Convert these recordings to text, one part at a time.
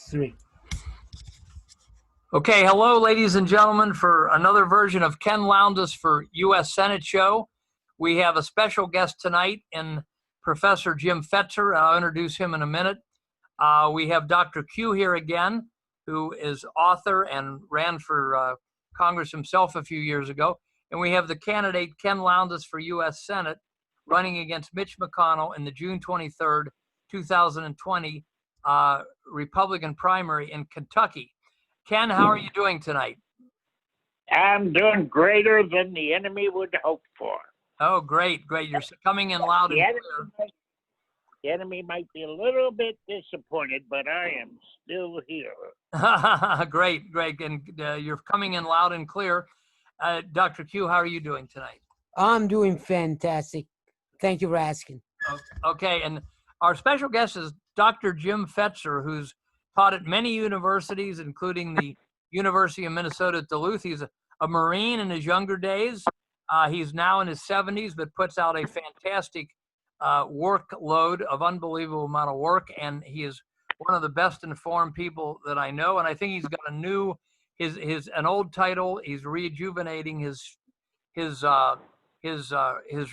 Three. Okay, hello, ladies and gentlemen, for another version of Ken Lowndes for U.S. Senate Show. We have a special guest tonight in Professor Jim Fetzer. I'll introduce him in a minute. We have Dr. Q here again, who is author and ran for Congress himself a few years ago. And we have the candidate Ken Lowndes for U.S. Senate running against Mitch McConnell in the June 23rd, 2020 Republican primary in Kentucky. Ken, how are you doing tonight? I'm doing greater than the enemy would hope for. Oh, great, great. You're coming in loud and clear. The enemy might be a little bit disappointed, but I am still here. Great, great. And you're coming in loud and clear. Dr. Q, how are you doing tonight? I'm doing fantastic. Thank you for asking. Okay, and our special guest is Dr. Jim Fetzer, who's taught at many universities, including the University of Minnesota at Duluth. He's a Marine in his younger days. He's now in his 70s, but puts out a fantastic workload of unbelievable amount of work, and he is one of the best informed people that I know. And I think he's got a new, an old title. He's rejuvenating his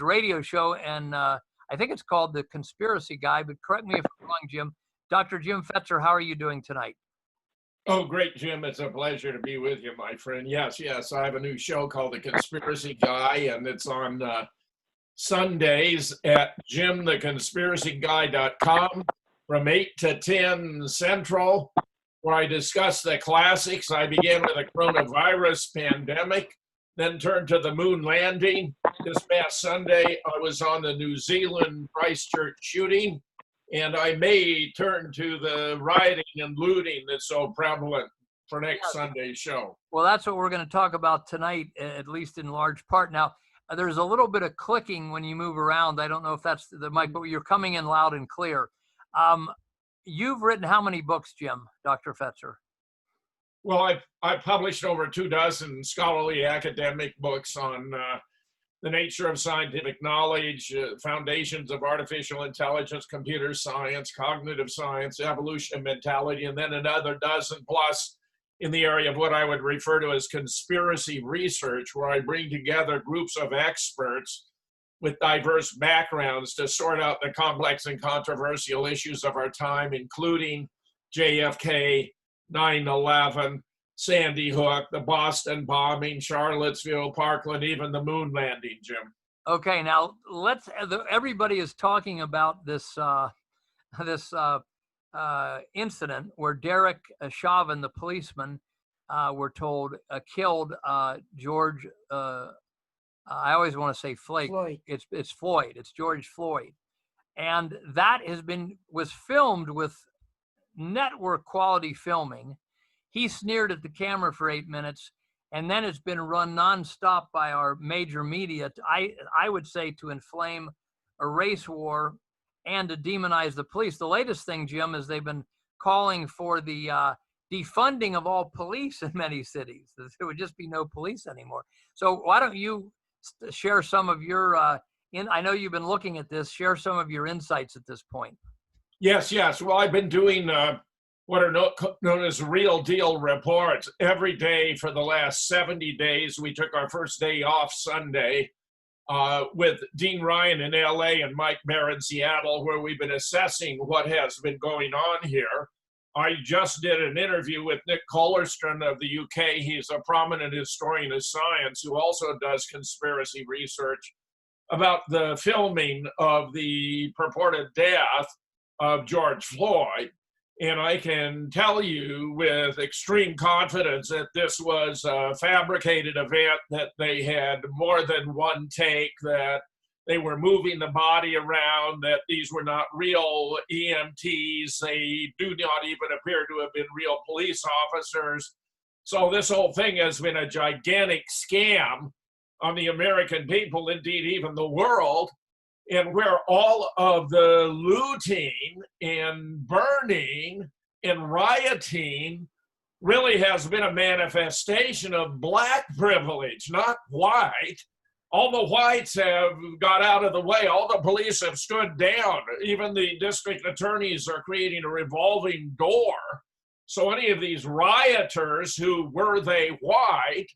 radio show, and I think it's called The Conspiracy Guy. But correct me if I'm wrong, Jim. Dr. Jim Fetzer, how are you doing tonight? Oh, great, Jim. It's a pleasure to be with you, my friend. Yes, I have a new show called The Conspiracy Guy, and it's on Sundays at jimtheconspiracyguy.com from 8 to 10 Central, where I discuss the classics. I began with the coronavirus pandemic, then turned to the moon landing. This past Sunday, I was on the New Zealand Christchurch shooting, and I may turn to the rioting and looting that's so prevalent for next Sunday's show. Well, that's what we're going to talk about tonight, at least in large part. Now, there's a little bit of clicking when you move around. I don't know if that's the mic, but you're coming in loud and clear. You've written how many books, Jim, Dr. Fetzer? Well, I've published over 24 scholarly academic books on the nature of scientific knowledge, foundations of artificial intelligence, computer science, cognitive science, evolution, mentality, and then another 12 plus in the area of what I would refer to as conspiracy research, where I bring together groups of experts with diverse backgrounds to sort out the complex and controversial issues of our time, including JFK, 9/11, Sandy Hook, the Boston bombing, Charlottesville, Parkland, even the moon landing, Jim. Okay, now everybody is talking about this incident where Derek Chauvin, the policeman, we're told killed George. I always want to say Floyd. It's Floyd. It's George Floyd, and that was filmed with network quality filming. He sneered at the camera for 8 minutes, and then it's been run nonstop by our major media, I would say, to inflame a race war and to demonize the police. The latest thing, Jim, is they've been calling for the defunding of all police in many cities. There would just be no police anymore. So why don't you share some of your, I know you've been looking at this, share some of your insights at this point. Yes. Well, I've been doing what are known as real deal reports every day for the last 70 days. We took our first day off Sunday with Dean Ryan in LA and Mike Baer in Seattle, where we've been assessing what has been going on here. I just did an interview with Nick Collerstone of the UK. He's a prominent historian of science who also does conspiracy research about the filming of the purported death of George Floyd. And I can tell you with extreme confidence that this was a fabricated event, that they had more than one take, that they were moving the body around, that these were not real EMTs. They do not even appear to have been real police officers. So this whole thing has been a gigantic scam on the American people, indeed even the world, and where all of the looting and burning and rioting really has been a manifestation of black privilege, not white. All the whites have got out of the way. All the police have stood down. Even the district attorneys are creating a revolving door. So any of these rioters, who were they white,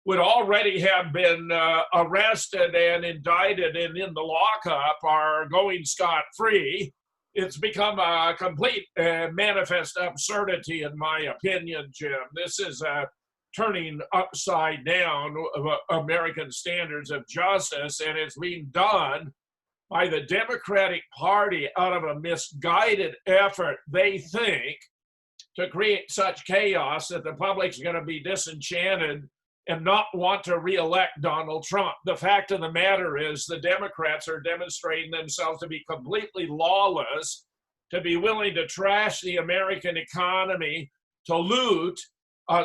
would already have been arrested and indicted and in the lockup, are going scot-free. It's become a complete manifest absurdity, in my opinion, Jim. This is turning upside down American standards of justice, and it's being done by the Democratic Party out of a misguided effort, they think, to create such chaos that the public's going to be disenchanted and not want to re-elect Donald Trump. The fact of the matter is the Democrats are demonstrating themselves to be completely lawless, to be willing to trash the American economy, to loot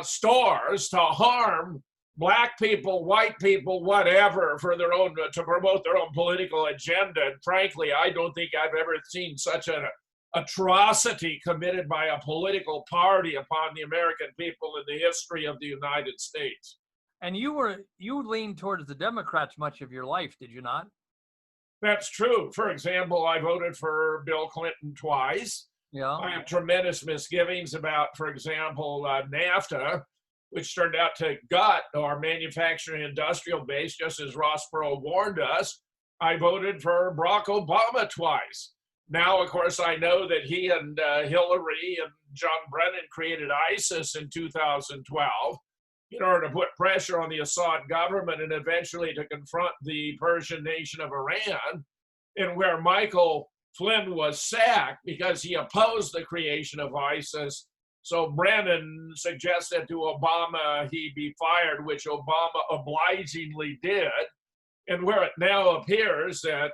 stores, to harm black people, white people, whatever, for their own, to promote their own political agenda. And frankly, I don't think I've ever seen such an atrocity committed by a political party upon the American people in the history of the United States. And you leaned towards the Democrats much of your life, did you not? That's true. For example, I voted for Bill Clinton twice. Yeah. I have tremendous misgivings about, for example, NAFTA, which turned out to gut our manufacturing industrial base, just as Ross Perot warned us. I voted for Barack Obama twice. Now, of course, I know that he and Hillary and John Brennan created ISIS in 2012 in order to put pressure on the Assad government and eventually to confront the Persian nation of Iran, and where Michael Flynn was sacked because he opposed the creation of ISIS. So Brennan suggested to Obama he be fired, which Obama obligingly did, and where it now appears that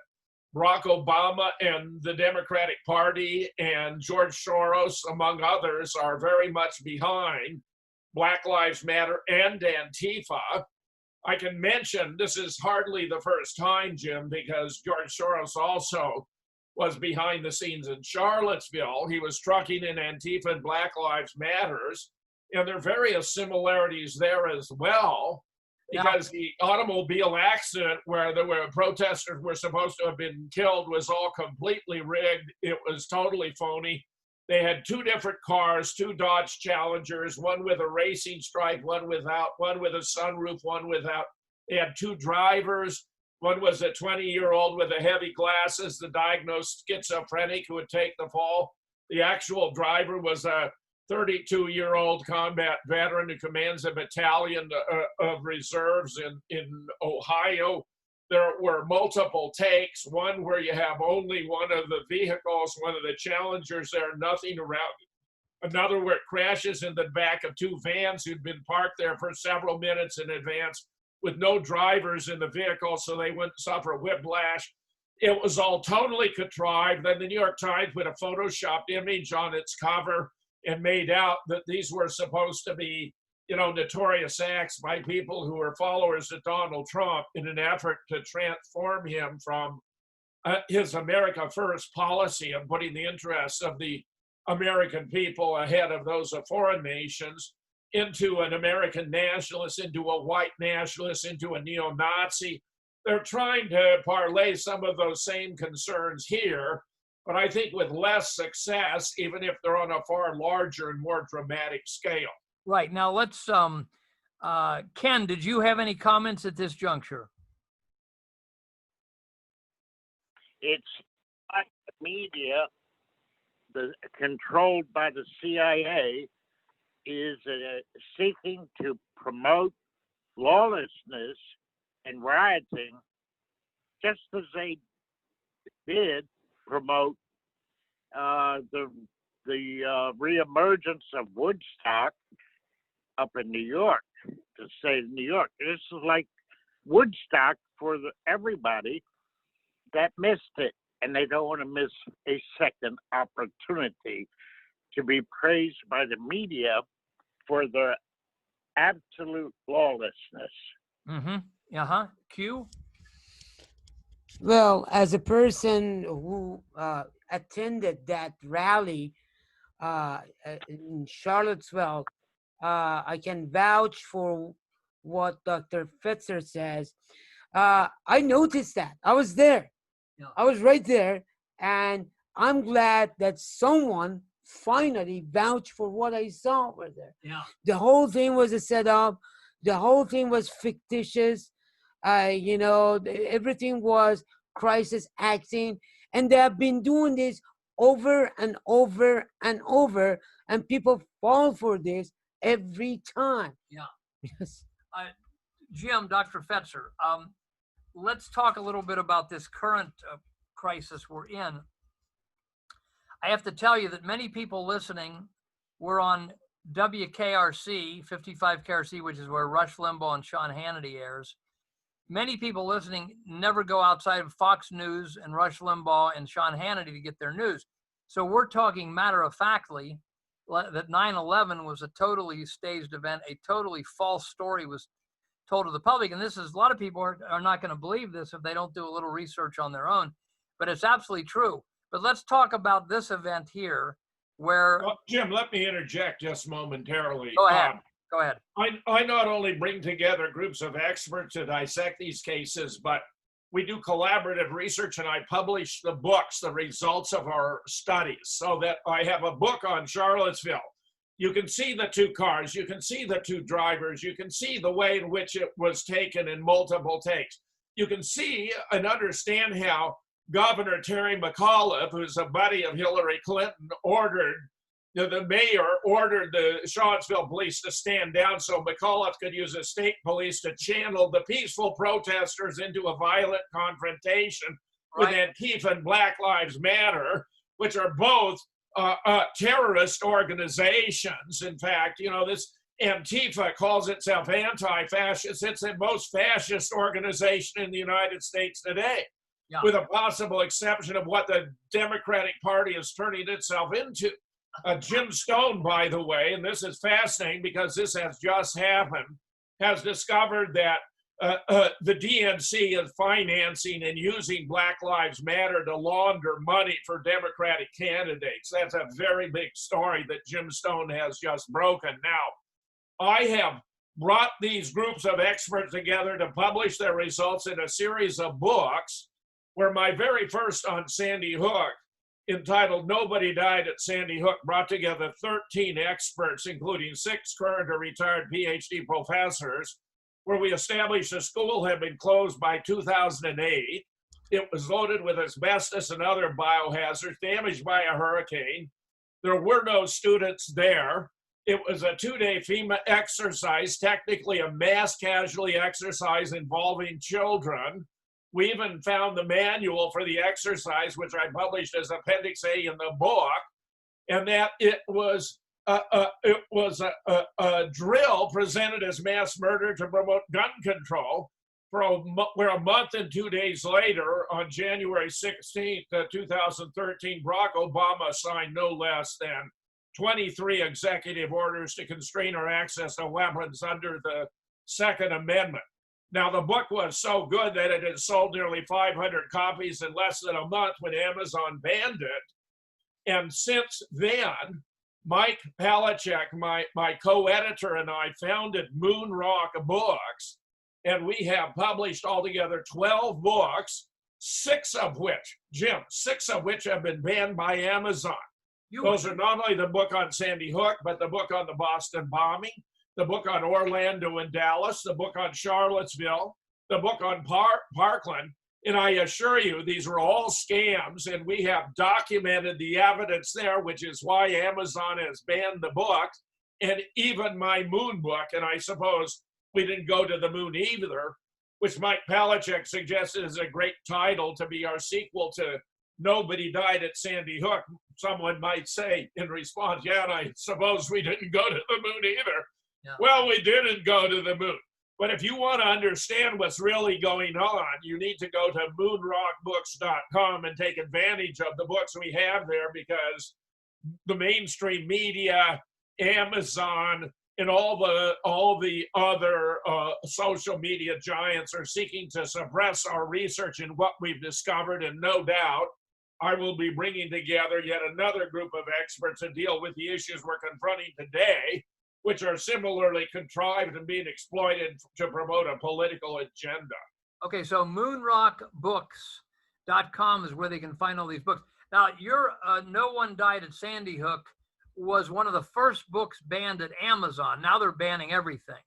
Barack Obama and the Democratic Party and George Soros, among others, are very much behind Black Lives Matter and Antifa. I can mention, this is hardly the first time, Jim, because George Soros also was behind the scenes in Charlottesville. He was trucking in Antifa and Black Lives Matters, and there are various similarities there as well, because the automobile accident where there were protesters were supposed to have been killed was all completely rigged. It was totally phony. They had two different cars, two Dodge Challengers, one with a racing stripe, one without, one with a sunroof, one without. They had two drivers. One was a 20-year-old with the heavy glasses, the diagnosed schizophrenic who would take the fall. The actual driver was a 32-year-old combat veteran who commands a battalion of reserves in Ohio. There were multiple takes, one where you have only one of the vehicles, one of the Challengers there, nothing around it. Another where it crashes in the back of two vans who'd been parked there for several minutes in advance with no drivers in the vehicle so they wouldn't suffer whiplash. It was all totally contrived. Then the New York Times put a photoshopped image on its cover and made out that these were supposed to be, notorious acts by people who were followers of Donald Trump in an effort to transform him from his America First policy of putting the interests of the American people ahead of those of foreign nations into an American nationalist, into a white nationalist, into a neo-Nazi. They're trying to parlay some of those same concerns here, but I think with less success, even if they're on a far larger and more dramatic scale. Right. Now let's, Ken, did you have any comments at this juncture? It's not the media, controlled by the CIA, is seeking to promote lawlessness and rioting, just as they did promote the reemergence of Woodstock up in New York, to say New York. This is like Woodstock for everybody that missed it, and they don't want to miss a second opportunity to be praised by the media for their absolute lawlessness. Mm-hmm. Q? Well, as a person who attended that rally in Charlottesville, I can vouch for what Dr. Fetzer says. I noticed that. I was there. Yeah. I was right there. And I'm glad that someone finally vouched for what I saw over there. Yeah. The whole thing was a setup. The whole thing was fictitious. Everything was crisis acting. And they have been doing this over and over and over. And people fall for this every time. Yeah. Yes. Jim, Dr. Fetzer, let's talk a little bit about this current crisis we're in. I have to tell you that many people listening were on WKRC, 55 KRC, which is where Rush Limbaugh and Sean Hannity airs. Many people listening never go outside of Fox News and Rush Limbaugh and Sean Hannity to get their news. So we're talking matter-of-factly that 9/11 was a totally staged event, a totally false story was told to the public. And this is, a lot of people are not going to believe this if they don't do a little research on their own, but it's absolutely true. But let's talk about this event here where... Well, Jim, let me interject just momentarily. Go ahead. Go ahead. I not only bring together groups of experts to dissect these cases, but we do collaborative research, and I publish the books, the results of our studies, so that I have a book on Charlottesville. You can see the two cars, you can see the two drivers, you can see the way in which it was taken in multiple takes. You can see and understand how Governor Terry McAuliffe, who's a buddy of Hillary Clinton, the mayor ordered the Charlottesville police to stand down so McAuliffe could use the state police to channel the peaceful protesters into a violent confrontation with Antifa and Black Lives Matter, which are both terrorist organizations. In fact, this Antifa calls itself anti-fascist. It's the most fascist organization in the United States today, with a possible exception of what the Democratic Party is turning itself into. Jim Stone, by the way, and this is fascinating because this has just happened, has discovered that the DNC is financing and using Black Lives Matter to launder money for Democratic candidates. That's a very big story that Jim Stone has just broken. Now, I have brought these groups of experts together to publish their results in a series of books, where my very first on Sandy Hook, entitled Nobody Died at Sandy Hook, brought together 13 experts, including 6 current or retired PhD professors, where we established the school had been closed by 2008. It was loaded with asbestos and other biohazards, damaged by a hurricane. There were no students there. It was a 2-day FEMA exercise, technically a mass casualty exercise involving children. We even found the manual for the exercise, which I published as Appendix A in the book, and that it was a drill presented as mass murder to promote gun control, where a month and 2 days later, on January 16th, 2013, Barack Obama signed no less than 23 executive orders to constrain our access to weapons under the Second Amendment. Now, the book was so good that it had sold nearly 500 copies in less than a month when Amazon banned it. And since then, Mike Palachuk, my co-editor, and I founded Moon Rock Books, and we have published altogether 12 books, 6 of which have been banned by Amazon. Those are not only the book on Sandy Hook, but the book on the Boston bombing, the book on Orlando and Dallas, the book on Charlottesville, the book on Parkland. And I assure you, these are all scams, and we have documented the evidence there, which is why Amazon has banned the book, and even my moon book. And I suppose we didn't go to the moon either, which Mike Palachuk suggested is a great title to be our sequel to Nobody Died at Sandy Hook. Someone might say in response, yeah, and I suppose we didn't go to the moon either. Yeah. Well, we didn't go to the moon. But if you want to understand what's really going on, you need to go to moonrockbooks.com and take advantage of the books we have there, because the mainstream media, Amazon, and all the other social media giants are seeking to suppress our research and what we've discovered. And no doubt, I will be bringing together yet another group of experts to deal with the issues we're confronting today, which are similarly contrived and being exploited to promote a political agenda. Okay, so moonrockbooks.com is where they can find all these books. Now, your No One Died at Sandy Hook was one of the first books banned at Amazon. Now they're banning everything.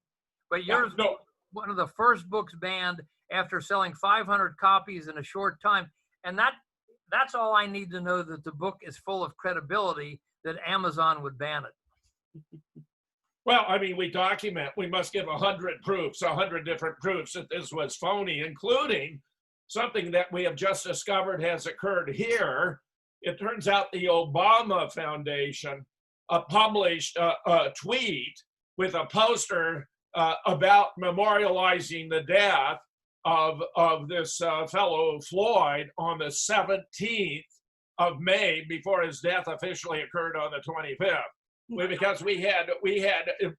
But yours was one of the first books banned after selling 500 copies in a short time. And that's all I need to know, that the book is full of credibility, that Amazon would ban it. Well, I mean, we must give 100 proofs, 100 different proofs that this was phony, including something that we have just discovered has occurred here. It turns out the Obama Foundation published a tweet with a poster about memorializing the death of this fellow Floyd on the 17th of May, before his death officially occurred on the 25th. Because we had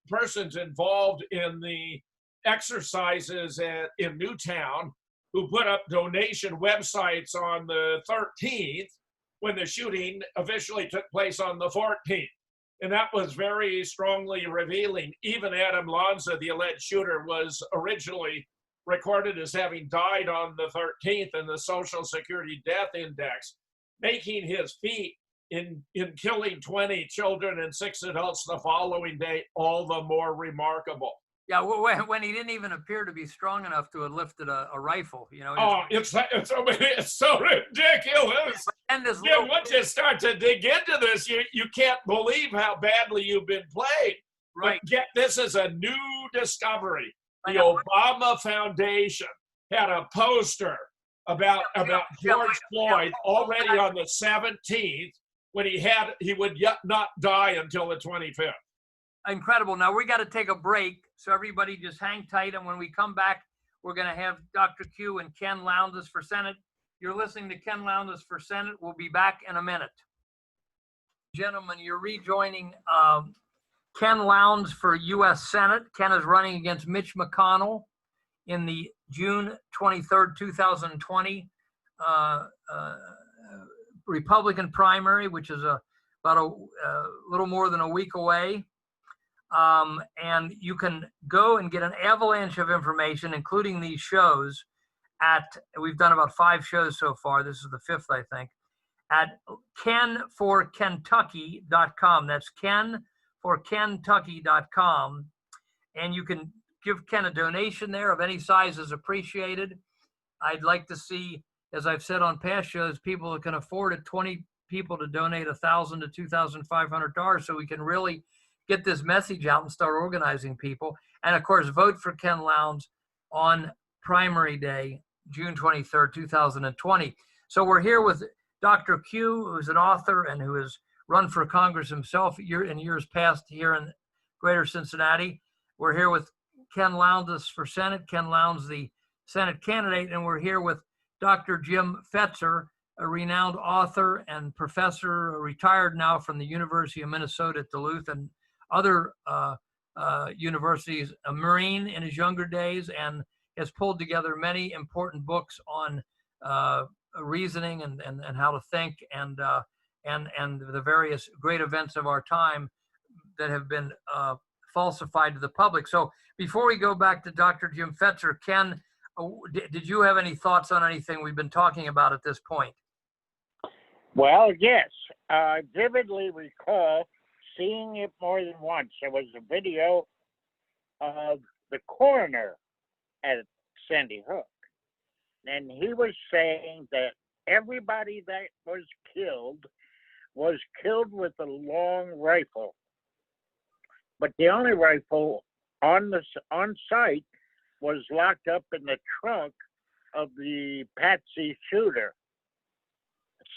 persons involved in the exercises in Newtown who put up donation websites on the 13th when the shooting officially took place on the 14th. And that was very strongly revealing. Even Adam Lanza, the alleged shooter, was originally recorded as having died on the 13th in the Social Security Death Index, making his feat in killing 20 children and 6 adults the following day all the more remarkable. Yeah, when he didn't even appear to be strong enough to have lifted a rifle, you know. Oh, it's so ridiculous. And this once you start to dig into this, you can't believe how badly you've been played. Right. But this is a new discovery. The Obama Foundation had a poster about George Floyd already on the 17th, when he would yet not die until the 25th. Incredible. Now we got to take a break, so everybody just hang tight. And when we come back, we're going to have Dr. Q and Ken Lowndes for Senate. You're listening to Ken Lowndes for Senate. We'll be back in a minute. Gentlemen, you're rejoining Ken Lowndes for U.S. Senate. Ken is running against Mitch McConnell in the June 23rd, 2020 Republican primary, which is about a little more than a week away. And you can go and get an avalanche of information, including these shows, we've done about 5 shows so far. This is the 5th, I think, at kenforkentucky.com. That's kenforkentucky.com. And you can give Ken a donation there of any size is appreciated. I'd like to see, as I've said on past shows, people that can afford it, 20 people to donate $1,000 to $2,500, so we can really get this message out and start organizing people. And of course, vote for Ken Lowndes on primary day, June 23rd, 2020. So we're here with Dr. Q, who's an author and who has run for Congress himself in years past here in Greater Cincinnati. We're here with Ken Lowndes for Senate, Ken Lowndes, the Senate candidate, and we're here with Dr. Jim Fetzer, a renowned author and professor, retired now from the University of Minnesota at Duluth and other universities, a Marine in his younger days, and has pulled together many important books on reasoning and how to think and the various great events of our time that have been falsified to the public. So before we go back to Dr. Jim Fetzer, Ken, did you have any thoughts on anything we've been talking about at this point? Well, yes. I vividly recall seeing it more than once. There was a video of the coroner at Sandy Hook, and he was saying that everybody that was killed with a long rifle, but the only rifle on site was locked up in the trunk of the Patsy shooter.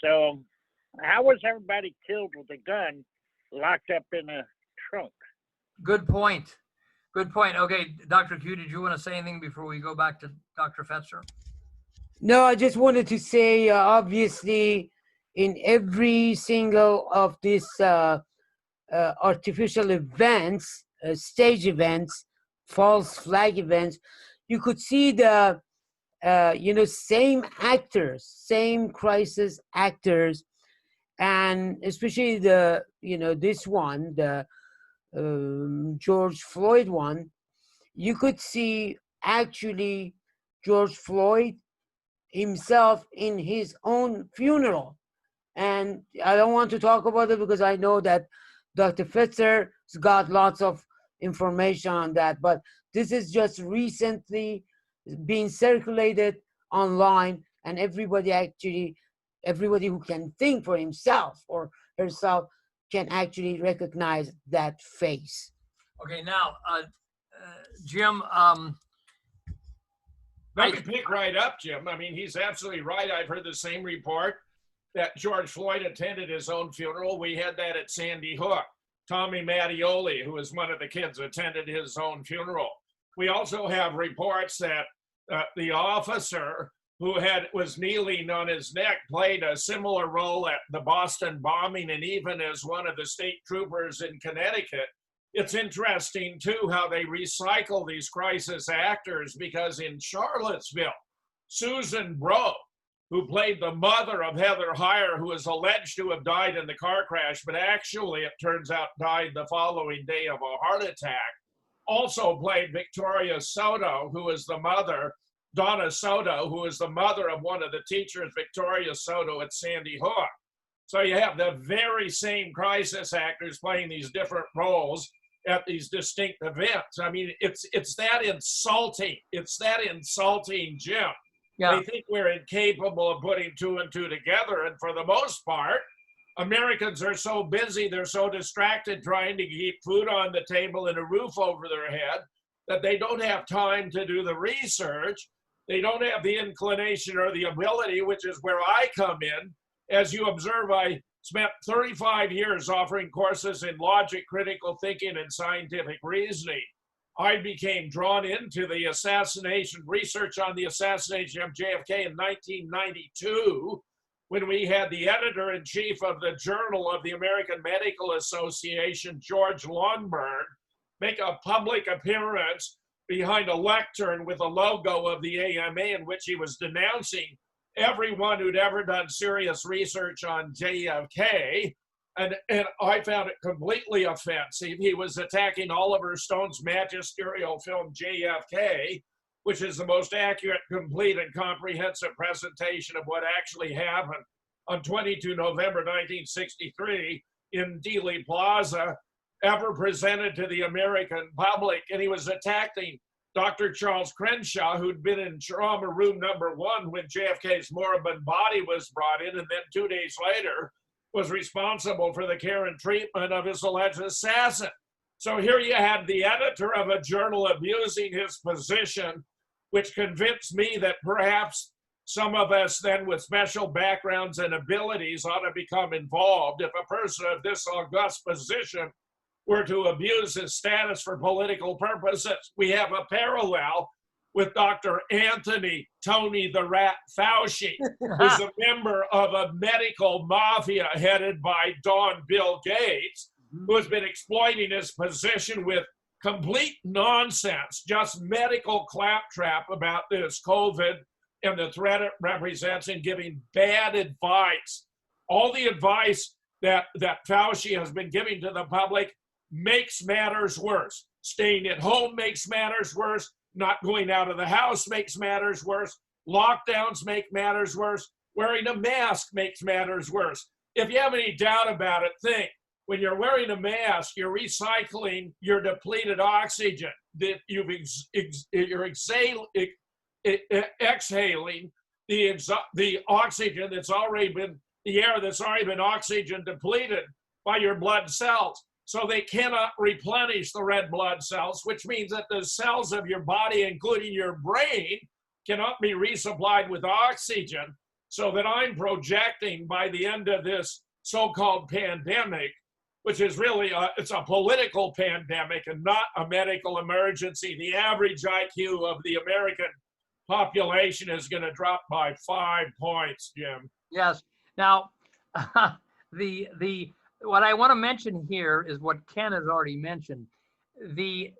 So how was everybody killed with a gun locked up in a trunk? Good point. Good point. Okay, Dr. Q, did you want to say anything before we go back to Dr. Fetzer? No, I just wanted to say, obviously, in every single of these artificial events, stage events, false flag events, you could see the same actors, same crisis actors, and especially this one, the George Floyd one, you could see actually George Floyd himself in his own funeral. And I don't want to talk about it because I know that Dr. Fitzer's got lots of information on that, but this is just recently being circulated online, and everybody who can think for himself or herself can actually recognize that face. Okay, now, Jim, let me pick right up, Jim. I mean, he's absolutely right. I've heard the same report that George Floyd attended his own funeral. We had that at Sandy Hook. Tommy Mattioli, who was one of the kids, attended his own funeral. We also have reports that the officer who was kneeling on his neck played a similar role at the Boston bombing, and even as one of the state troopers in Connecticut. It's interesting, too, how they recycle these crisis actors, because in Charlottesville, Susan Bro, who played the mother of Heather Heyer, who is alleged to have died in the car crash, but actually, it turns out, died the following day of a heart attack, also played Victoria Soto, who is the mother, Donna Soto, who is the mother of one of the teachers, Victoria Soto, at Sandy Hook. So you have the very same crisis actors playing these different roles at these distinct events. I mean, it's that insulting. It's that insulting, Jim. yeah. They think we're incapable of putting two and two together. And for the most part, Americans are so busy, they're so distracted trying to keep food on the table and a roof over their head that they don't have time to do the research. They don't have the inclination or the ability, which is where I come in. As you observe, I spent 35 years offering courses in logic, critical thinking, and scientific reasoning. I became drawn into the research on the assassination of JFK in 1992, when we had the editor-in-chief of the Journal of the American Medical Association, George Longberg, make a public appearance behind a lectern with a logo of the AMA, in which he was denouncing everyone who'd ever done serious research on JFK. And I found it completely offensive. He was attacking Oliver Stone's magisterial film, JFK, which is the most accurate, complete, and comprehensive presentation of what actually happened on 22 November 1963 in Dealey Plaza, ever presented to the American public. And he was attacking Dr. Charles Crenshaw, who'd been in trauma room number 1 when JFK's moribund body was brought in, and then 2 days later was responsible for the care and treatment of his alleged assassin. So here you had the editor of a journal abusing his position, which convinced me that perhaps some of us then with special backgrounds and abilities ought to become involved. If a person of this august position were to abuse his status for political purposes, we have a parallel with Dr. Anthony Tony the Rat Fauci, who's a member of a medical mafia headed by Don Bill Gates, who has been exploiting his position with complete nonsense, just medical claptrap about this COVID and the threat it represents, and giving bad advice. All the advice that Fauci has been giving to the public makes matters worse. Staying at home makes matters worse. Not going out of the house makes matters worse. Lockdowns make matters worse. Wearing a mask makes matters worse. If you have any doubt about it, think. When you're wearing a mask, you're recycling your depleted oxygen that you're exhaling the oxygen that's already been, the air that's already been oxygen depleted by your blood cells. So they cannot replenish the red blood cells, which means that the cells of your body, including your brain, cannot be resupplied with oxygen. So that I'm projecting by the end of this so-called pandemic, which is really it's a political pandemic and not a medical emergency, the average IQ of the American population is going to drop by 5 points, Jim. Yes. Now, what I want to mention here is what Ken has already mentioned. The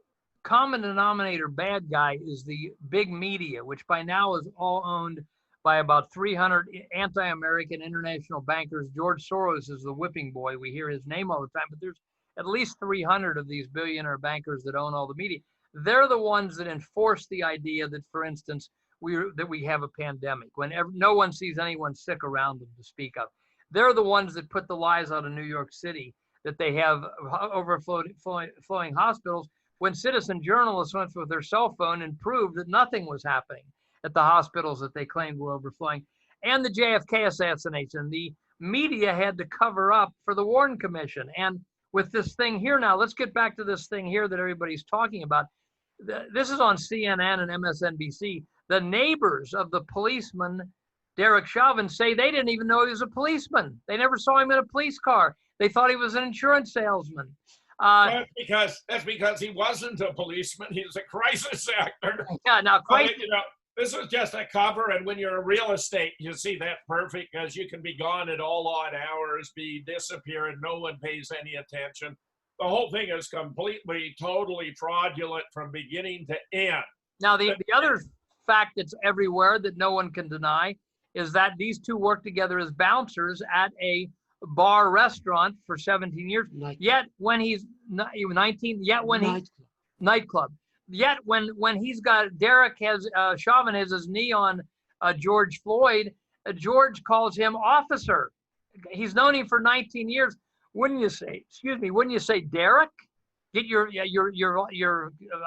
common denominator bad guy is the big media, which by now is all owned by about 300 anti-American international bankers. George Soros is the whipping boy. We hear his name all the time, but there's at least 300 of these billionaire bankers that own all the media. They're the ones that enforce the idea that, for instance, we have a pandemic when no one sees anyone sick around them to speak of. They're the ones that put the lies out of New York City that they have overflowing hospitals, when citizen journalists went with their cell phone and proved that nothing was happening at the hospitals that they claimed were overflowing. And the JFK assassination, the media had to cover up for the Warren Commission. And with this thing here now, let's get back to this thing here that everybody's talking about. This is on CNN and MSNBC. The neighbors of the policeman, Derek Chauvin, say they didn't even know he was a policeman. They never saw him in a police car. They thought he was an insurance salesman. That's because he wasn't a policeman. He was a crisis actor. Yeah, now this was just a cover, and when you're in real estate, you see that perfect, because you can be gone at all odd hours, disappear, and no one pays any attention. The whole thing is completely, totally fraudulent from beginning to end. Now, the other fact that's everywhere that no one can deny is that these two worked together as bouncers at a bar restaurant for 17 years. Yet when he's 19, nightclub. Yet when he's got Chauvin has his knee on George Floyd, George calls him officer. He's known him for 19 years. Wouldn't you say, Derek? Get your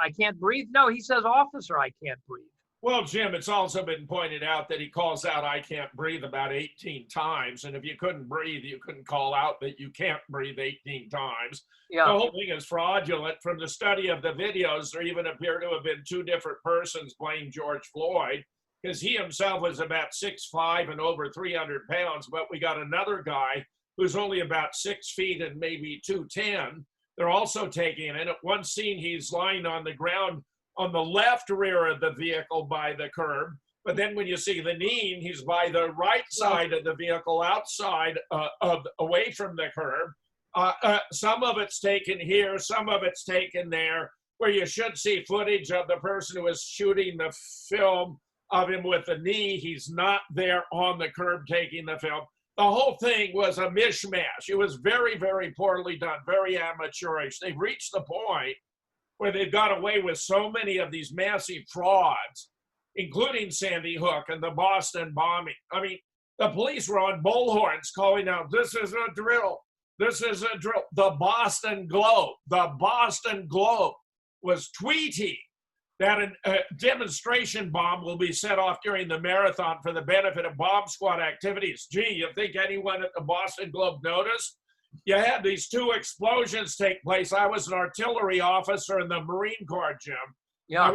I can't breathe. No, he says officer, I can't breathe. Well, Jim, it's also been pointed out that he calls out I can't breathe about 18 times. And if you couldn't breathe, you couldn't call out that you can't breathe 18 times. Yeah. The whole thing is fraudulent. From the study of the videos, there even appear to have been two different persons playing George Floyd, because he himself was about 6'5" and over 300 pounds. But we got another guy who's only about 6 feet and maybe 210. They're also taking it. At one scene, he's lying on the ground on the left rear of the vehicle by the curb. But then when you see the knee, he's by the right side of the vehicle, outside away from the curb. Some of it's taken here, some of it's taken there, where you should see footage of the person who is shooting the film of him with the knee. He's not there on the curb taking the film. The whole thing was a mishmash. It was very, very poorly done, very amateurish. They've reached the point where they've got away with so many of these massive frauds, including Sandy Hook and the Boston bombing. I mean, the police were on bullhorns calling out, this is a drill, this is a drill. The Boston Globe was tweeting that a demonstration bomb will be set off during the marathon for the benefit of bomb squad activities. Gee, you think anyone at the Boston Globe noticed? You had these two explosions take place. I was an artillery officer in the Marine Corps, Jim. Yeah.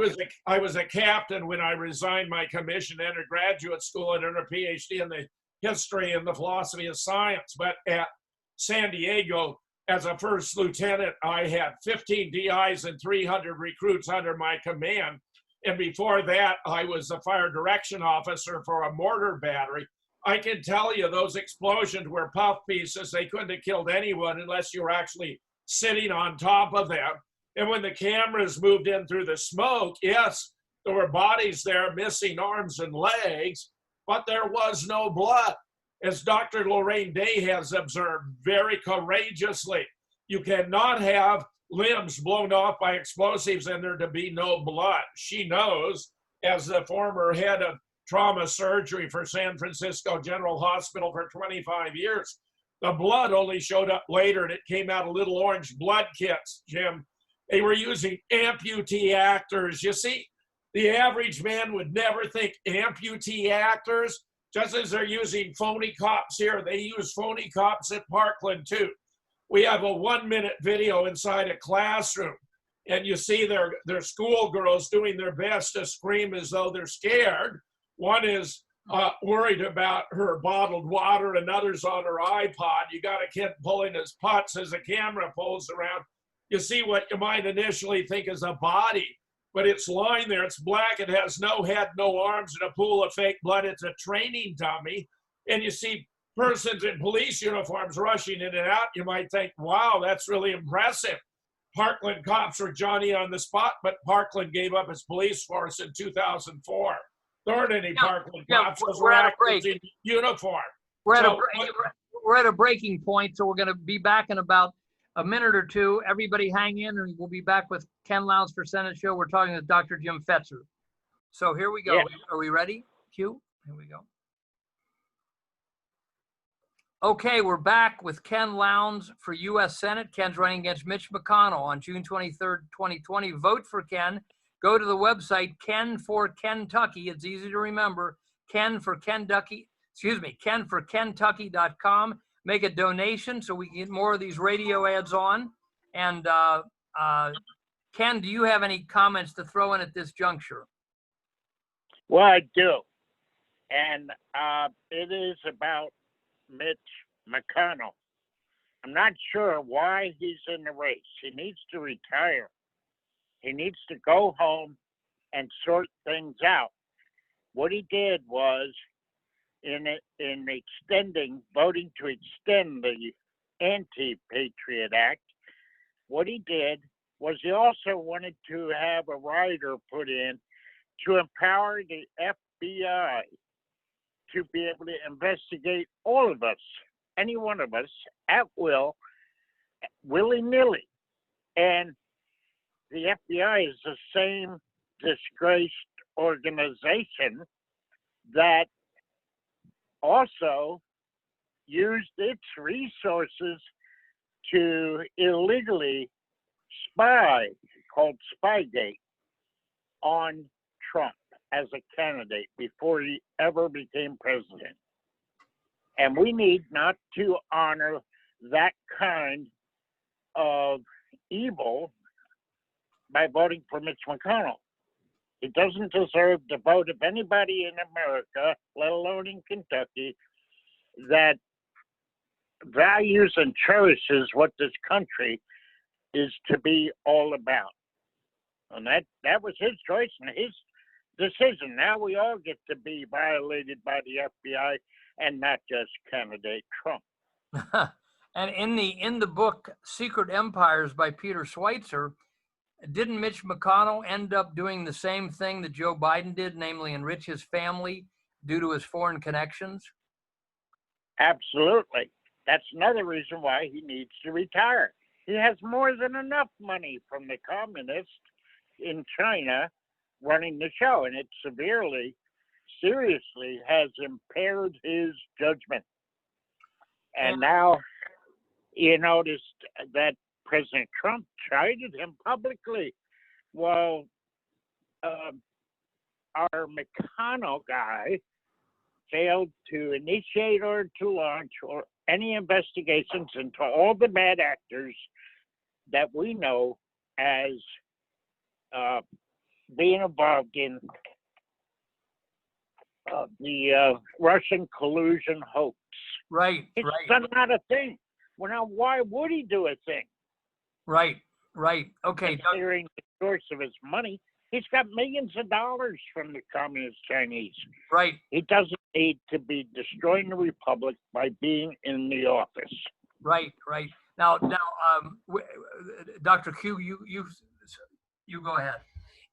I was a captain when I resigned my commission, entered graduate school, and earned a PhD in the history and the philosophy of science. But at San Diego, as a first lieutenant, I had 15 DIs and 300 recruits under my command. And before that, I was a fire direction officer for a mortar battery. I can tell you those explosions were puff pieces. They couldn't have killed anyone unless you were actually sitting on top of them. And when the cameras moved in through the smoke, yes, there were bodies there missing arms and legs, but there was no blood. As Dr. Lorraine Day has observed very courageously, you cannot have limbs blown off by explosives and there to be no blood. She knows, as the former head of trauma surgery for San Francisco General Hospital for 25 years. The blood only showed up later, and it came out of little orange blood kits, Jim. They were using amputee actors. You see, the average man would never think amputee actors, just as they're using phony cops here. They use phony cops at Parkland, too. We have a 1-minute video inside a classroom, and you see their schoolgirls doing their best to scream as though they're scared. One is worried about her bottled water, another's on her iPod. You got a kid pulling his putts as the camera pulls around. You see what you might initially think is a body, but it's lying there. It's black. It has no head, no arms, and a pool of fake blood. It's a training dummy. And you see persons in police uniforms rushing in and out. You might think, wow, that's really impressive. Parkland cops were Johnny on the spot, but Parkland gave up his police force in 2004. There aren't any Parkland cops because we're actors in uniform. We're at a breaking point, so we're going to be back in about a minute or two. Everybody hang in, and we'll be back with Ken Lowndes for Senate Show. We're talking with Dr. Jim Fetzer. So here we go. Yeah. Are we ready? Q? Here we go. Okay, we're back with Ken Lowndes for U.S. Senate. Ken's running against Mitch McConnell on June 23rd, 2020. Vote for Ken. Go to the website, Ken for Kentucky. It's easy to remember. KenForKentucky.com. Make a donation so we can get more of these radio ads on. And Ken, do you have any comments to throw in at this juncture? Well, I do. And it is about Mitch McConnell. I'm not sure why he's in the race. He needs to retire. He needs to go home and sort things out. What he did was, in voting to extend the Anti-Patriot Act, what he did was he also wanted to have a rider put in to empower the FBI to be able to investigate all of us, any one of us, at will, willy-nilly. And the FBI is the same disgraced organization that also used its resources to illegally spy, called Spygate, on Trump as a candidate before he ever became president. And we need not to honor that kind of evil by voting for Mitch McConnell. He doesn't deserve the vote of anybody in America, let alone in Kentucky, that values and cherishes what this country is to be all about. And that was his choice and his decision. Now we all get to be violated by the FBI and not just candidate Trump. And in the book Secret Empires by Peter Schweitzer, didn't Mitch McConnell end up doing the same thing that Joe Biden did, namely enrich his family due to his foreign connections? Absolutely. That's another reason why he needs to retire. He has more than enough money from the communists in China running the show, and it seriously has impaired his judgment. And now you noticed that President Trump chided him publicly. Well, our McConnell guy failed to initiate or to launch or any investigations into all the bad actors that we know as being involved in the Russian collusion hoax. Right, It's right. not a thing. Well, now, why would he do a thing? Right. Okay. Considering the source of his money, he's got millions of dollars from the communist Chinese. Right. He doesn't need to be destroying the republic by being in the office. Right. Now, Dr. Q, you go ahead.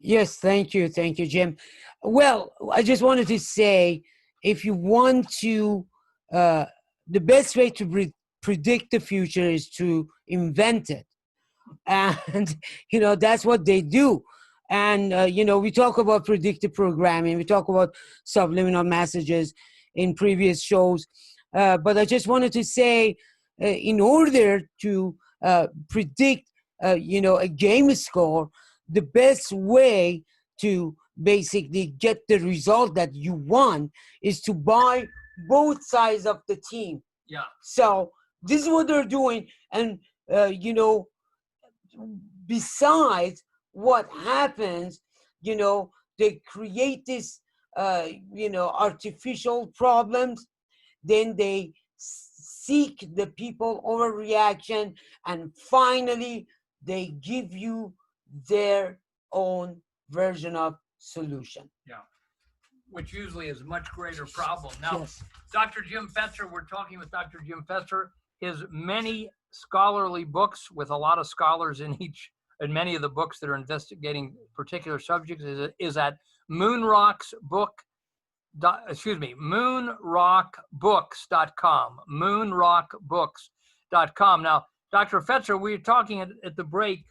Yes, thank you, Jim. Well, I just wanted to say, if you want to, the best way to predict the future is to invent it. And, that's what they do. And, we talk about predictive programming, we talk about subliminal messages in previous shows. But I just wanted to say, in order to predict, a game score, the best way to basically get the result that you want is to buy both sides of the team. Yeah. So this is what they're doing. And, besides what happens, they create this, artificial problems. Then they seek the people overreaction. And finally, they give you their own version of solution. Yeah. Which usually is a much greater problem. Now, Yes. Dr. Jim Fetzer, we're talking with Dr. Jim Fetzer. His many scholarly books with a lot of scholars in each in many of the books that are investigating particular subjects is at moonrockbooks.com, moonrockbooks.com. Now, Dr. Fetzer, we were talking at the break.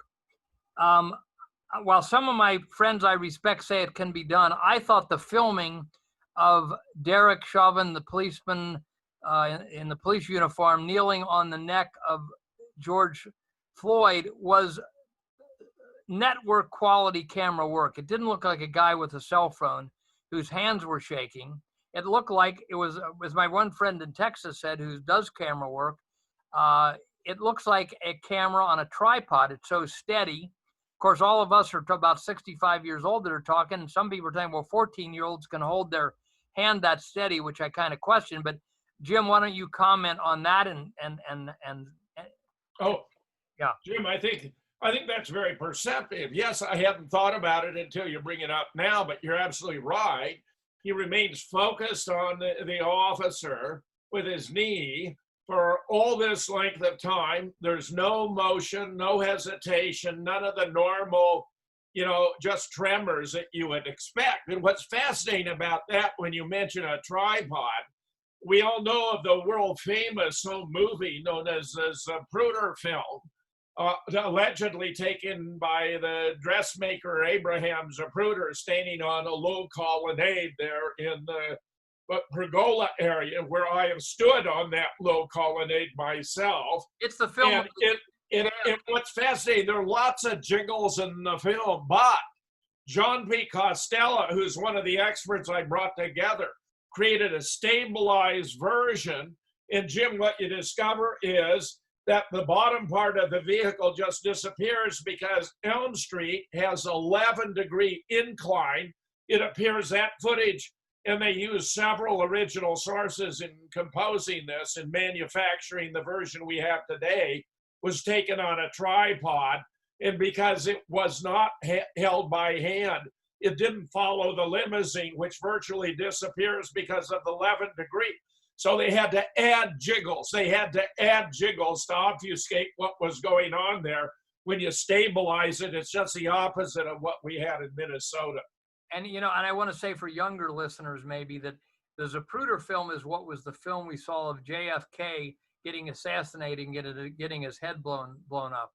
While some of my friends I respect say it can be done, I thought the filming of Derek Chauvin, the policeman in the police uniform, kneeling on the neck of George Floyd was network quality camera work. It didn't look like a guy with a cell phone whose hands were shaking. It looked like it was, as my one friend in Texas said, who does camera work, it looks like a camera on a tripod. It's so steady. Of course, all of us are about 65 years old that are talking, and some people are saying, well, 14-year-olds can hold their hand that steady, which I kind of question. But Jim, why don't you comment on that? Oh, yeah, Jim, I think that's very perceptive. Yes, I hadn't thought about it until you bring it up now, but you're absolutely right. He remains focused on the officer with his knee for all this length of time. There's no motion, no hesitation, none of the normal, just tremors that you would expect. And what's fascinating about that, when you mention a tripod, we all know of the world famous home movie known as Zapruder film, allegedly taken by the dressmaker Abraham Zapruder, standing on a low colonnade there in the pergola area, where I have stood on that low colonnade myself. It's the film. And what's fascinating, there are lots of jiggles in the film, but John P. Costello, who's one of the experts I brought together, created a stabilized version. And Jim, what you discover is that the bottom part of the vehicle just disappears because Elm Street has 11-degree incline. It appears that footage, and they use several original sources in composing this and manufacturing the version we have today, was taken on a tripod. And because it was not held by hand, it didn't follow the limousine, which virtually disappears because of the 11 degree. So they had to add jiggles. They had to add jiggles to obfuscate what was going on there. When you stabilize it, it's just the opposite of what we had in Minnesota. And, and I want to say for younger listeners, maybe, that the Zapruder film is what was the film we saw of JFK getting assassinated and getting his head blown up.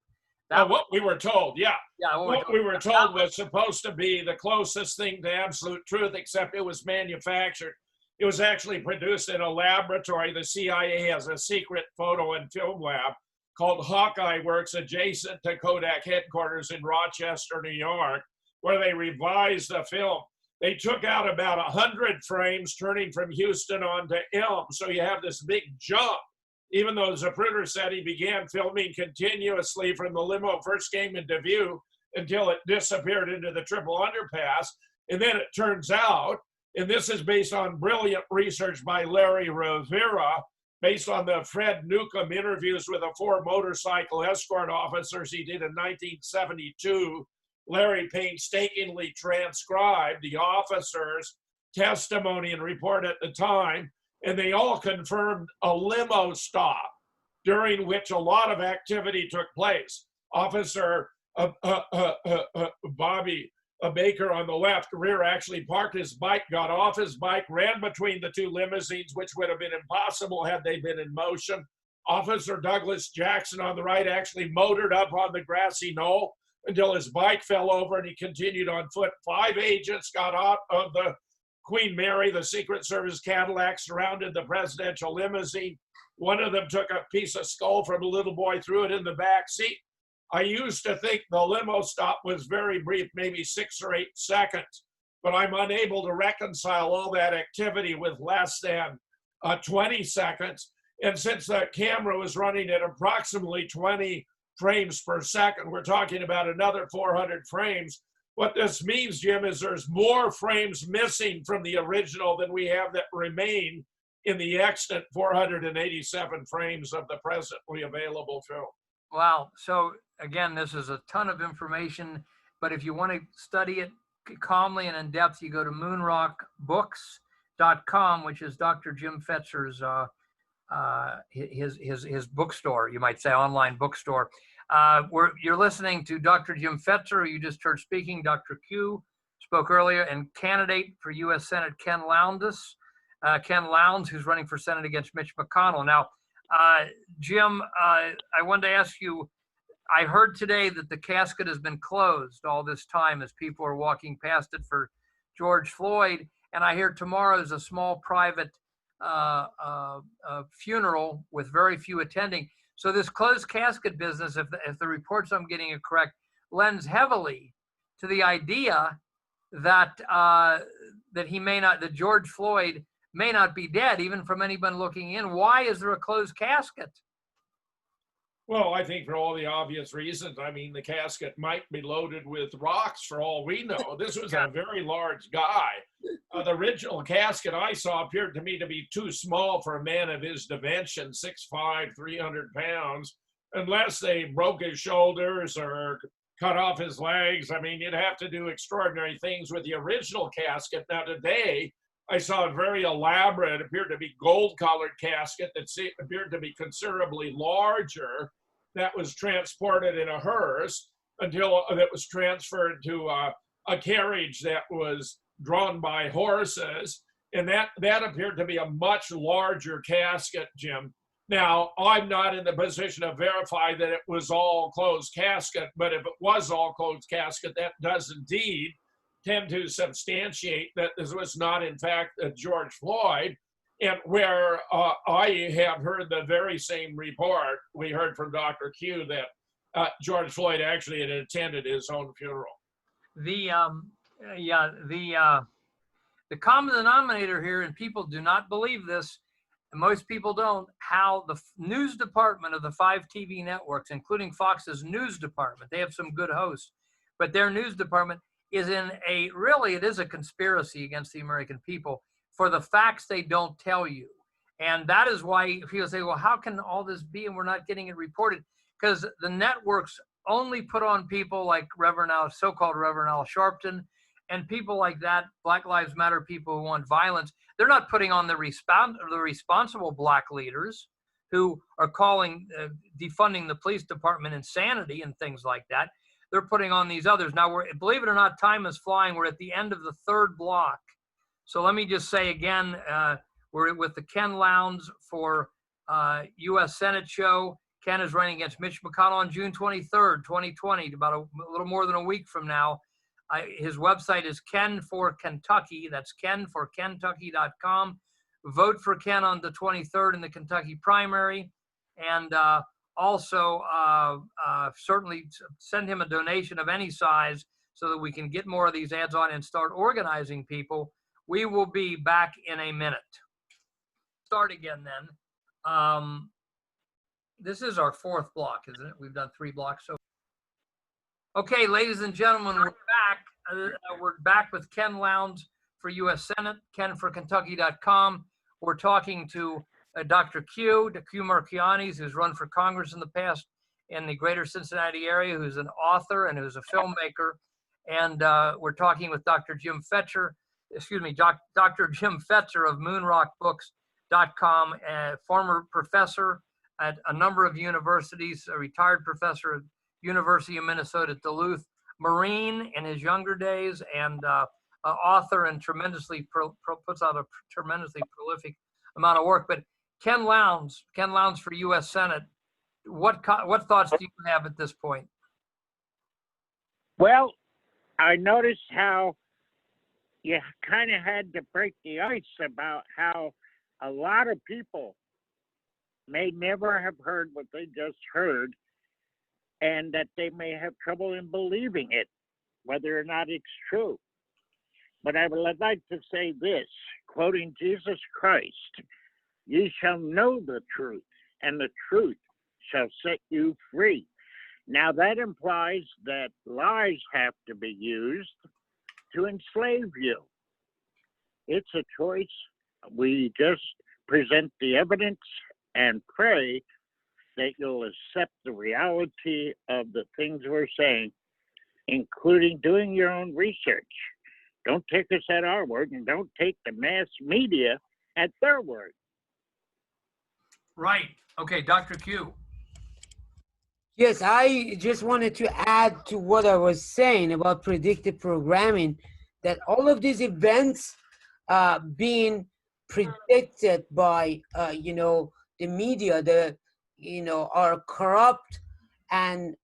What we were told, yeah. Yeah. What we were told was supposed to be the closest thing to absolute truth, except it was manufactured. It was actually produced in a laboratory. The CIA has a secret photo and film lab called Hawkeye Works, adjacent to Kodak headquarters in Rochester, New York, where they revised the film. They took out about 100 frames turning from Houston on to Elm. So you have this big jump. Even though Zapruder said he began filming continuously from the limo first came into view until it disappeared into the triple underpass. And then it turns out, and this is based on brilliant research by Larry Rivera, based on the Fred Newcomb interviews with the 4 motorcycle escort officers he did in 1972. Larry painstakingly transcribed the officers' testimony and report at the time, and they all confirmed a limo stop during which a lot of activity took place. Officer Bobby Baker on the left rear actually parked his bike, got off his bike, ran between the 2 limousines, which would have been impossible had they been in motion. Officer Douglas Jackson on the right actually motored up on the grassy knoll until his bike fell over and he continued on foot. 5 agents got out of the Queen Mary, the Secret Service Cadillac, surrounded the presidential limousine. One of them took a piece of skull from a little boy, threw it in the back seat. I used to think the limo stop was very brief, maybe 6 or 8 seconds, but I'm unable to reconcile all that activity with less than 20 seconds. And since the camera was running at approximately 20 frames per second, we're talking about another 400 frames. What this means, Jim, is there's more frames missing from the original than we have that remain in the extant 487 frames of the presently available film. Wow. So again, this is a ton of information, but if you want to study it calmly and in depth, you go to moonrockbooks.com, which is Dr. Jim Fetzer's his bookstore, you might say, online bookstore. You're listening to Dr. Jim Fetzer, who you just heard speaking. Dr. Q spoke earlier, and candidate for U.S. Senate Ken Lowndes, who's running for Senate against Mitch McConnell. Now, Jim, I wanted to ask you, I heard today that the casket has been closed all this time as people are walking past it for George Floyd, and I hear tomorrow is a small private funeral with very few attending. So this closed casket business, if the reports I'm getting are correct, lends heavily to the idea that that George Floyd may not be dead, even from anyone looking in. Why is there a closed casket? Well, I think for all the obvious reasons. I mean, the casket might be loaded with rocks for all we know. This was a very large guy. The original casket I saw appeared to me to be too small for a man of his dimension, 6'5", 300 pounds, unless they broke his shoulders or cut off his legs. I mean, you'd have to do extraordinary things with the original casket. Now, today, I saw a very elaborate, appeared to be gold-colored casket that appeared to be considerably larger, that was transported in a hearse until it was transferred to a carriage that was drawn by horses. And that appeared to be a much larger casket, Jim. Now, I'm not in the position to verify that it was all closed casket, but if it was all closed casket, that does indeed tend to substantiate that this was not, in fact, George Floyd. And where I have heard the very same report, we heard from Dr. Q that George Floyd actually had attended his own funeral. The common denominator here, and people do not believe this, and most people don't, how the news department of the 5 TV networks, including Fox's news department, they have some good hosts, but their news department is it is a conspiracy against the American people for the facts they don't tell you. And that is why people say, well, how can all this be and we're not getting it reported? Because the networks only put on people like so-called Reverend Al Sharpton, and people like that, Black Lives Matter people who want violence. They're not putting on the responsible black leaders who are calling defunding the police department insanity and things like that. They're putting on these others. Now, believe it or not, time is flying. We're at the end of the 3rd block. So let me just say again, we're with the Ken Lowndes for U.S. Senate show. Ken is running against Mitch McConnell on June 23rd, 2020, about a little more than a week from now. His website is Ken for Kentucky. That's kenforkentucky.com. Vote for Ken on the 23rd in the Kentucky primary. And also, certainly send him a donation of any size so that we can get more of these ads on and start organizing people. We will be back in a minute. Start again then. This is our 4th block, isn't it? We've done 3 blocks. So, okay, ladies and gentlemen, we're back. We're back with Ken Lowndes for U.S. Senate, kenforkentucky.com. We're talking to Dr. Q Marchianis, who's run for Congress in the past in the greater Cincinnati area, who's an author and who's a filmmaker. And we're talking with Dr. Jim Fetzer, Dr. Jim Fetzer of moonrockbooks.com, a former professor at a number of universities, a retired professor at University of Minnesota at Duluth, Marine in his younger days, and author and puts out a tremendously prolific amount of work. But Ken Lowndes for U.S. Senate, what thoughts do you have at this point? Well, I noticed how you kind of had to break the ice about how a lot of people may never have heard what they just heard, and that they may have trouble in believing it, whether or not it's true. But I would like to say this, quoting Jesus Christ, "Ye shall know the truth, and the truth shall set you free." Now that implies that lies have to be used to enslave you. It's a choice. We just present the evidence and pray that you'll accept the reality of the things we're saying, including doing your own research. Don't take us at our word, and don't take the mass media at their word. Right. Okay, Dr. Q. Yes, I just wanted to add to what I was saying about predictive programming, that all of these events being predicted by, the media, are corrupt and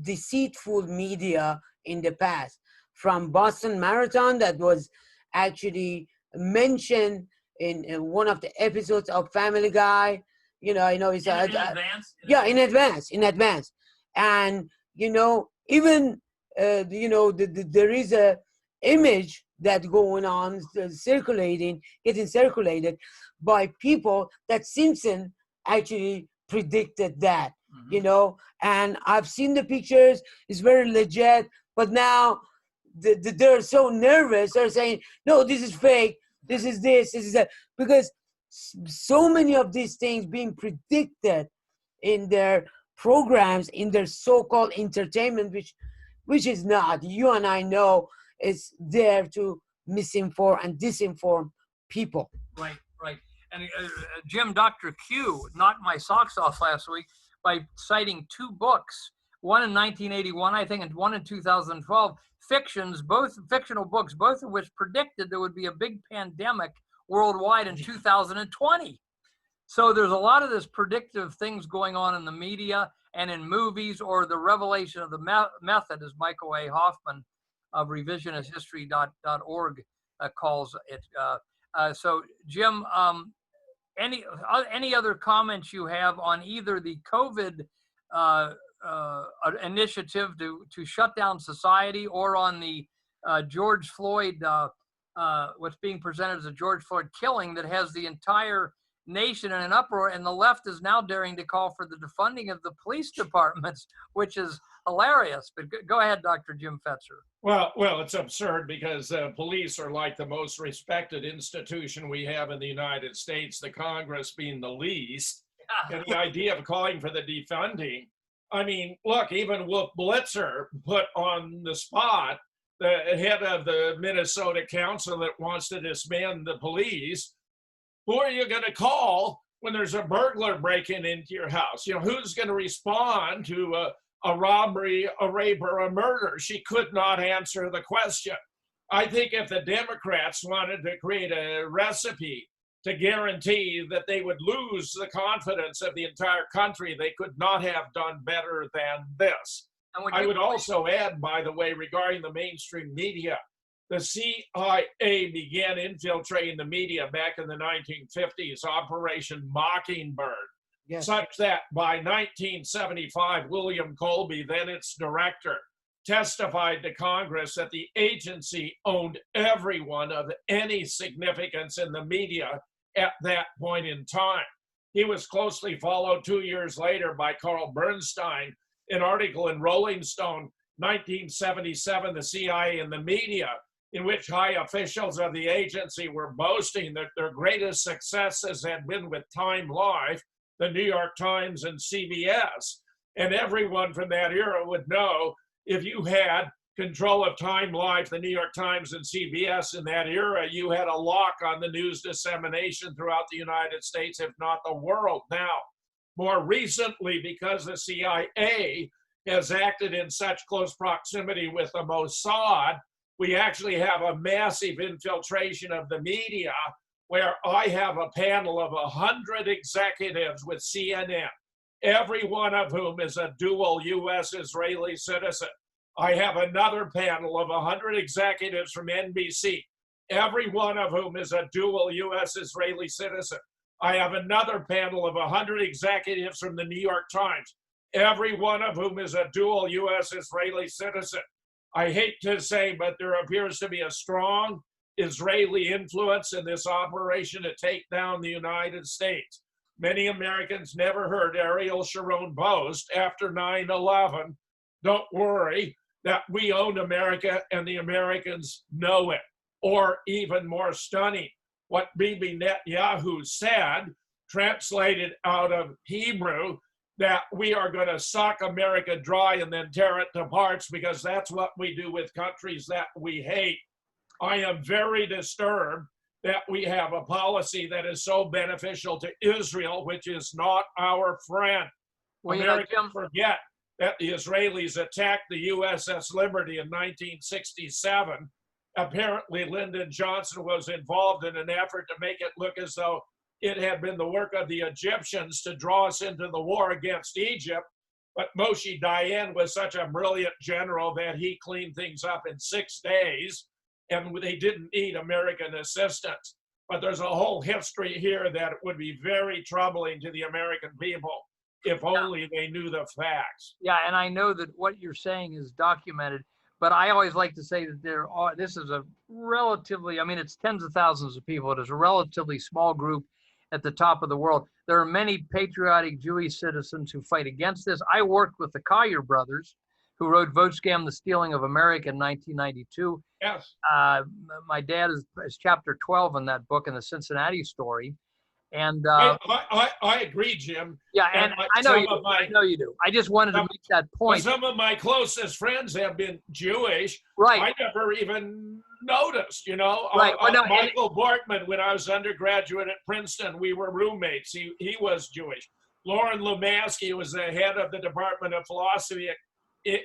deceitful media in the past. From Boston Marathon, that was actually mentioned in one of the episodes of Family Guy. I know it's in advance. In advance, and even there is a image that going on getting circulated by people that Simpson actually predicted that. And I've seen the pictures. It's very legit, but now they're so nervous. They're saying, no, this is fake. This is that, because so many of these things being predicted in their programs, in their so-called entertainment, which is not. You and I know it's there to misinform and disinform people. Right. And Jim, Dr. Q knocked my socks off last week by citing two books, one in 1981, I think, and one in 2012, both fictional books, both of which predicted there would be a big pandemic worldwide in 2020. So there's a lot of this predictive things going on in the media and in movies, or the revelation of the method, as Michael A. Hoffman of revisionisthistory.org calls it. So Jim, any other comments you have on either the COVID initiative to shut down society, or on the George Floyd, what's being presented as a George Floyd killing that has the entire nation in an uproar, and the left is now daring to call for the defunding of the police departments, which is hilarious. But go ahead, Dr. Jim Fetzer. Well, it's absurd, because police are like the most respected institution we have in the United States, the Congress being the least. And the idea of calling for the defunding, I mean, look, even Wolf Blitzer put on the spot the head of the Minnesota council that wants to disband the police. Who are you going to call when there's a burglar breaking into your house? Who's going to respond to a robbery, a rape, or a murder? She could not answer the question. I think if the Democrats wanted to create a recipe to guarantee that they would lose the confidence of the entire country, they could not have done better than this. I would also add, by the way, regarding the mainstream media, the CIA began infiltrating the media back in the 1950s, Operation Mockingbird, yes, such that by 1975, William Colby, then its director, testified to Congress that the agency owned everyone of any significance in the media at that point in time. He was closely followed 2 years later by Carl Bernstein, an article in Rolling Stone, 1977, the CIA and the media, in which high officials of the agency were boasting that their greatest successes had been with Time Life, the New York Times, and CBS. And everyone from that era would know, if you had control of Time Life, the New York Times, and CBS in that era, you had a lock on the news dissemination throughout the United States, if not the world. Now, more recently, because the CIA has acted in such close proximity with the Mossad, we actually have a massive infiltration of the media, where I have a panel of 100 executives with CNN, every one of whom is a dual U.S.-Israeli citizen. I have another panel of 100 executives from NBC, every one of whom is a dual U.S.-Israeli citizen. I have another panel of 100 executives from the New York Times, every one of whom is a dual U.S.-Israeli citizen. I hate to say, but there appears to be a strong Israeli influence in this operation to take down the United States. Many Americans never heard Ariel Sharon boast after 9/11, don't worry, that we own America and the Americans know it. Or even more stunning, what Bibi Netanyahu said, translated out of Hebrew, that we are going to suck America dry and then tear it to parts, because that's what we do with countries that we hate. I am very disturbed that we have a policy that is so beneficial to Israel, which is not our friend. Well, Americans forget that the Israelis attacked the USS Liberty in 1967. Apparently, Lyndon Johnson was involved in an effort to make it look as though it had been the work of the Egyptians to draw us into the war against Egypt. But Moshe Dayan was such a brilliant general that he cleaned things up in 6 days, and they didn't need American assistance. But there's a whole history here that would be very troubling to the American people if only they knew the facts. Yeah, and I know that what you're saying is documented, but I always like to say that this is a relatively, I mean, it's tens of thousands of people. It is a relatively small group at the top of the world. There are many patriotic Jewish citizens who fight against this. I worked with the Collier brothers, who wrote Vote Scam, The Stealing of America in 1992. Yes. My dad is chapter 12 in that book, in the Cincinnati story. And I agree, Jim. Yeah, and I know you do. I know you do. I just wanted to make that point. Some of my closest friends have been Jewish. Right. I never even noticed, you know. Right. Michael Borkman, when I was undergraduate at Princeton, we were roommates. He was Jewish. Lauren Lumansky was the head of the Department of Philosophy at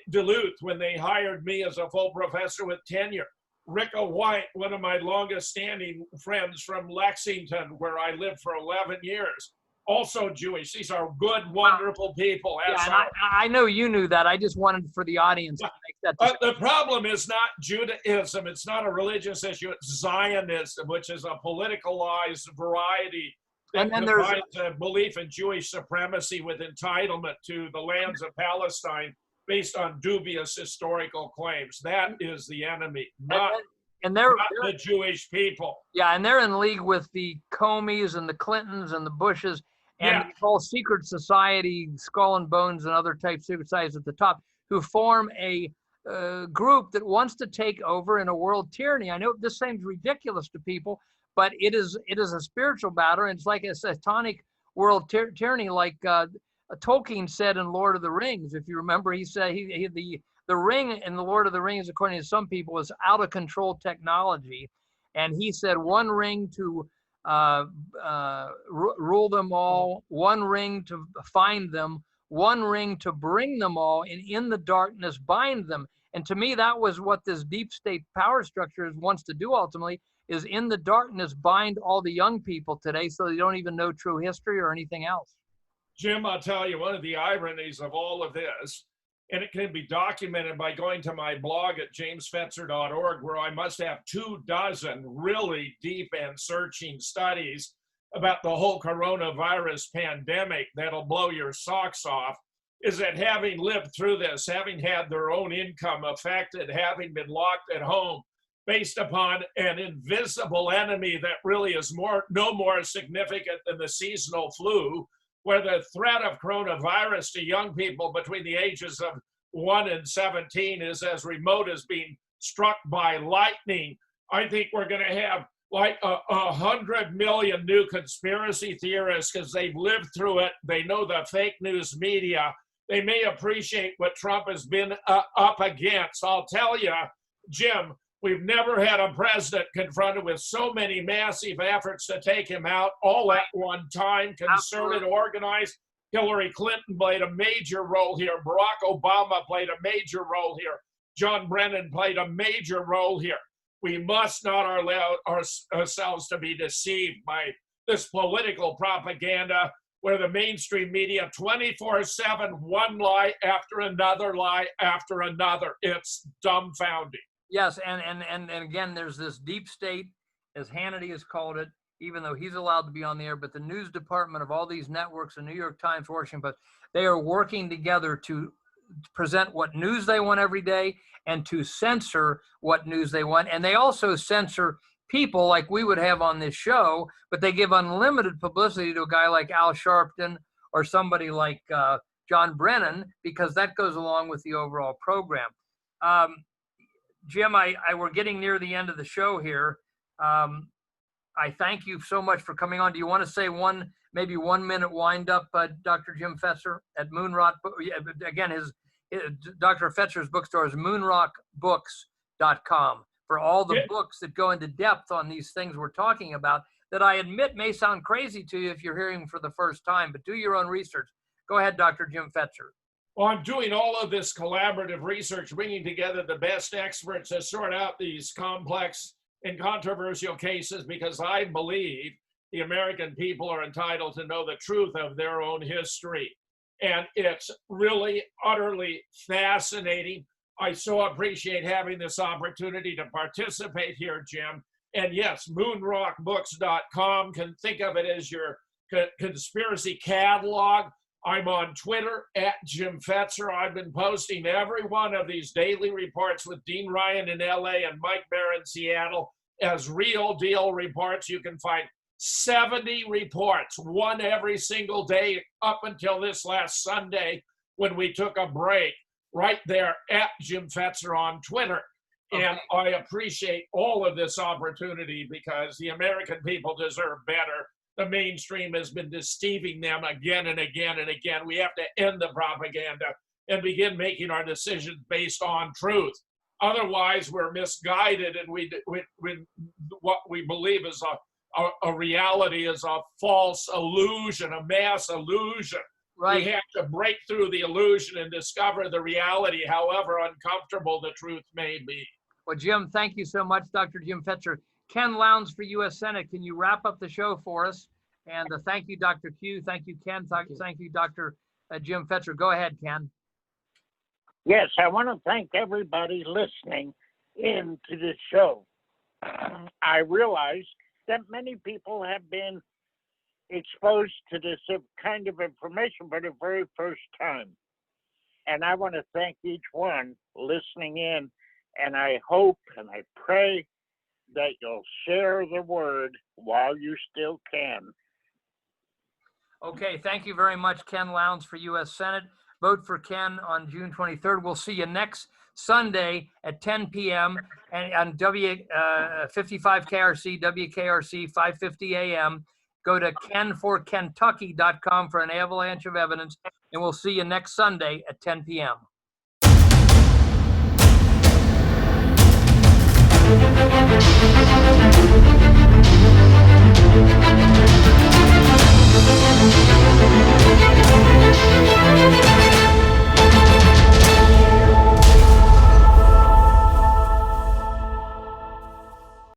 Duluth when they hired me as a full professor with tenure. Ricka White, one of my longest standing friends from Lexington, where I lived for 11 years, also Jewish. These are good, wonderful people. Yeah, and I know you knew that. I just wanted for the audience to make that. But the problem is not Judaism. It's not a religious issue. It's Zionism, which is a politicalized variety that provides a belief in Jewish supremacy with entitlement to the lands of Palestine based on dubious historical claims. That is the enemy, not the Jewish people. Yeah, and they're in league with the Comeys and the Clintons and the Bushes and the whole secret society, Skull and Bones and other type secret societies at the top, who form a group that wants to take over in a world tyranny. I know this seems ridiculous to people, but it is a spiritual battle, and it's like a satanic world tyranny, like Tolkien said in Lord of the Rings. If you remember, he said the ring in the Lord of the Rings, according to some people, was out of control technology, and he said one ring to rule them all, one ring to find them, one ring to bring them all, and in the darkness bind them. And to me, that was what this deep state power structure wants to do ultimately, is in the darkness bind all the young people today so they don't even know true history or anything else. Jim, I'll tell you, one of the ironies of all of this, and it can be documented by going to my blog at jamesfetzer.org, where I must have 24 really deep and searching studies about the whole coronavirus pandemic that'll blow your socks off, is that having lived through this, having had their own income affected, having been locked at home, based upon an invisible enemy that really is no more significant than the seasonal flu, where the threat of coronavirus to young people between the ages of 1 and 17 is as remote as being struck by lightning. I think we're going to have like 100 million new conspiracy theorists because they've lived through it. They know the fake news media. They may appreciate what Trump has been up against. I'll tell you, Jim, we've never had a president confronted with so many massive efforts to take him out all at one time, concerted, organized. Hillary Clinton played a major role here. Barack Obama played a major role here. John Brennan played a major role here. We must not allow ourselves to be deceived by this political propaganda where the mainstream media 24/7, one lie after another lie after another. It's dumbfounding. Yes, and again, there's this deep state, as Hannity has called it, even though he's allowed to be on the air, but the news department of all these networks, the New York Times, Washington Post, they are working together to present what news they want every day and to censor what news they want. And they also censor people like we would have on this show, but they give unlimited publicity to a guy like Al Sharpton or somebody like John Brennan, because that goes along with the overall program. Jim, we're getting near the end of the show here. I thank you so much for coming on. Do you want to say maybe 1 minute wind up, Dr. Jim Fetzer at Moonrock? Again, Dr. Fetzer's bookstore is moonrockbooks.com for all the books that go into depth on these things we're talking about that I admit may sound crazy to you if you're hearing for the first time, but do your own research. Go ahead, Dr. Jim Fetzer. Well, I'm doing all of this collaborative research, bringing together the best experts to sort out these complex and controversial cases, because I believe the American people are entitled to know the truth of their own history. And it's really, utterly fascinating. I so appreciate having this opportunity to participate here, Jim. And yes, moonrockbooks.com, can think of it as your conspiracy catalog. I'm on Twitter at Jim Fetzer. I've been posting every one of these daily reports with Dean Ryan in LA and Mike Baer in Seattle as real deal reports. You can find 70 reports, one every single day up until this last Sunday when we took a break, right there at Jim Fetzer on Twitter. Okay. And I appreciate all of this opportunity because the American people deserve better. The mainstream has been deceiving them again and again and again. We have to end the propaganda and begin making our decisions based on truth. Otherwise, we're misguided, and what we believe is a reality is a false illusion, a mass illusion. Right. We have to break through the illusion and discover the reality, however uncomfortable the truth may be. Well, Jim, thank you so much, Dr. Jim Fetzer. Ken Lowndes for U.S. Senate, can you wrap up the show for us? And thank you, Dr. Q. Thank you, Ken. Thank you, Dr. Jim Fetzer. Go ahead, Ken. Yes, I want to thank everybody listening in to this show. I realize that many people have been exposed to this kind of information for the very first time. And I want to thank each one listening in, and I hope and I pray that you'll share the word while you still can. Okay, thank you very much, Ken Lowndes for U.S. Senate. Vote for Ken on June 23rd. We'll see you next Sunday at 10 p.m. and on 55 KRC, WKRC, 550 a.m. Go to kenforkentucky.com for an avalanche of evidence, and we'll see you next Sunday at 10 p.m.